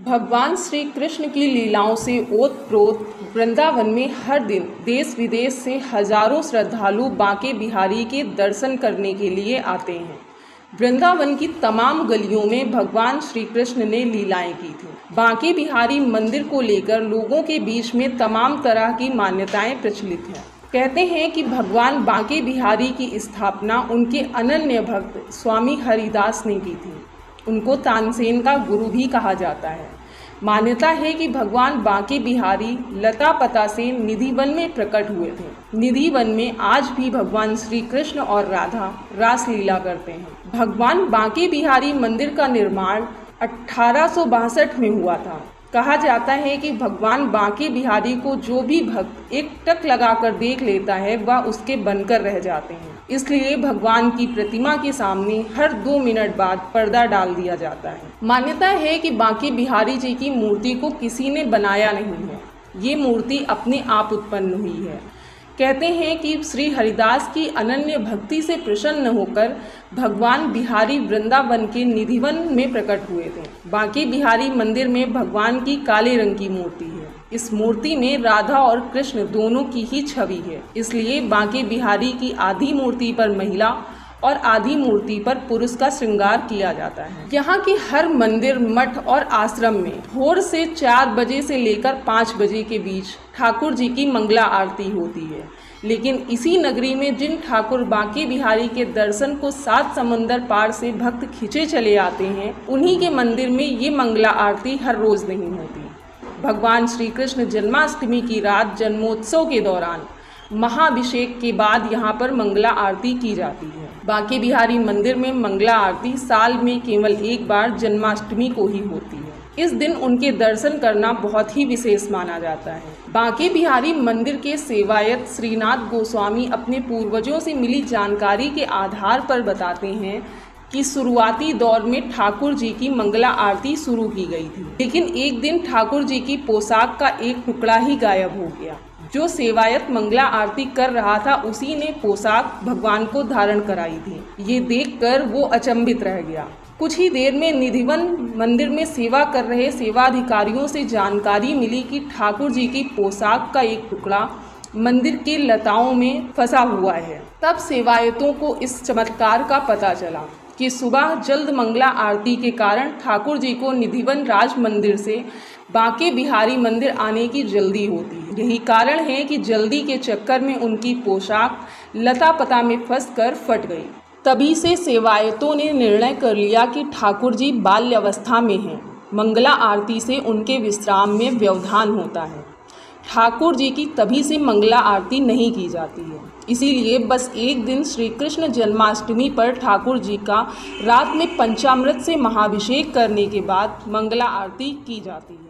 भगवान श्री कृष्ण की लीलाओं से ओतप्रोत वृंदावन में हर दिन देश विदेश से हजारों श्रद्धालु बांके बिहारी के दर्शन करने के लिए आते हैं। वृंदावन की तमाम गलियों में भगवान श्री कृष्ण ने लीलाएं की थी। बांके बिहारी मंदिर को लेकर लोगों के बीच में तमाम तरह की मान्यताएं प्रचलित हैं। कहते हैं कि भगवान बांके बिहारी की स्थापना उनके अनन्य भक्त स्वामी हरिदास ने की थी। उनको तानसेन का गुरु भी कहा जाता है। मान्यता है कि भगवान बांके बिहारी लता पता से निधिवन में प्रकट हुए थे। निधिवन में आज भी भगवान श्री कृष्ण और राधा रासलीला करते हैं। भगवान बांके बिहारी मंदिर का निर्माण 1862 में हुआ था। कहा जाता है कि भगवान बांके बिहारी को जो भी भक्त एक टक लगाकर देख लेता है वह उसके बनकर रह जाते हैं। इसलिए भगवान की प्रतिमा के सामने हर 2 मिनट बाद पर्दा डाल दिया जाता है। मान्यता है कि बांके बिहारी जी की मूर्ति को किसी ने बनाया नहीं है, ये मूर्ति अपने आप उत्पन्न हुई है। कहते हैं कि श्री हरिदास की अनन्य भक्ति से प्रसन्न होकर भगवान बिहारी वृंदावन के निधिवन में प्रकट हुए थे। बांके बिहारी मंदिर में भगवान की काले रंग की मूर्ति है। इस मूर्ति में राधा और कृष्ण दोनों की ही छवि है। इसलिए बांके बिहारी की आधी मूर्ति पर महिला और आधी मूर्ति पर पुरुष का श्रृंगार किया जाता है। यहाँ के हर मंदिर, मठ और आश्रम में भोर से 4 बजे से लेकर 5 बजे के बीच ठाकुर जी की मंगला आरती होती है। लेकिन इसी नगरी में जिन ठाकुर बांके बिहारी के दर्शन को 7 समंदर पार से भक्त खिंचे चले आते हैं, उन्हीं के मंदिर में ये मंगला आरती हर रोज नहीं होती। भगवान श्री कृष्ण जन्माष्टमी की रात जन्मोत्सव के दौरान महाभिषेक के बाद यहाँ पर मंगला आरती की जाती है। बांके बिहारी मंदिर में मंगला आरती साल में केवल एक बार जन्माष्टमी को ही होती है। इस दिन उनके दर्शन करना बहुत ही विशेष माना जाता है। बांके बिहारी मंदिर के सेवायत श्रीनाथ गोस्वामी अपने पूर्वजों से मिली जानकारी के आधार पर बताते हैं कि शुरुआती दौर में ठाकुर जी की मंगला आरती शुरू की गई थी, लेकिन एक दिन ठाकुर जी की पोशाक का एक टुकड़ा ही गायब हो गया। जो सेवायत मंगला आरती कर रहा था उसी ने पोशाक भगवान को धारण कराई थी। ये देखकर वो अचंभित रह गया। कुछ ही देर में निधिवन मंदिर में सेवा कर रहे सेवाधिकारियों से जानकारी मिली कि ठाकुर जी की पोशाक का एक टुकड़ा मंदिर के लताओं में फंसा हुआ है। तब सेवायतों को इस चमत्कार का पता चला कि सुबह जल्द मंगला आरती के कारण ठाकुर जी को निधिवन राज मंदिर से बांके बिहारी मंदिर आने की जल्दी होती है। यही कारण है कि जल्दी के चक्कर में उनकी पोशाक लता पता में फंसकर फट गई। तभी से सेवायतों ने निर्णय कर लिया कि ठाकुर जी बाल्यावस्था में हैं। मंगला आरती से उनके विश्राम में व्यवधान होता है। ठाकुर जी की तभी से मंगला आरती नहीं की जाती है। इसीलिए बस एक दिन श्री कृष्ण जन्माष्टमी पर ठाकुर जी का रात में पंचामृत से महाभिषेक करने के बाद मंगला आरती की जाती है।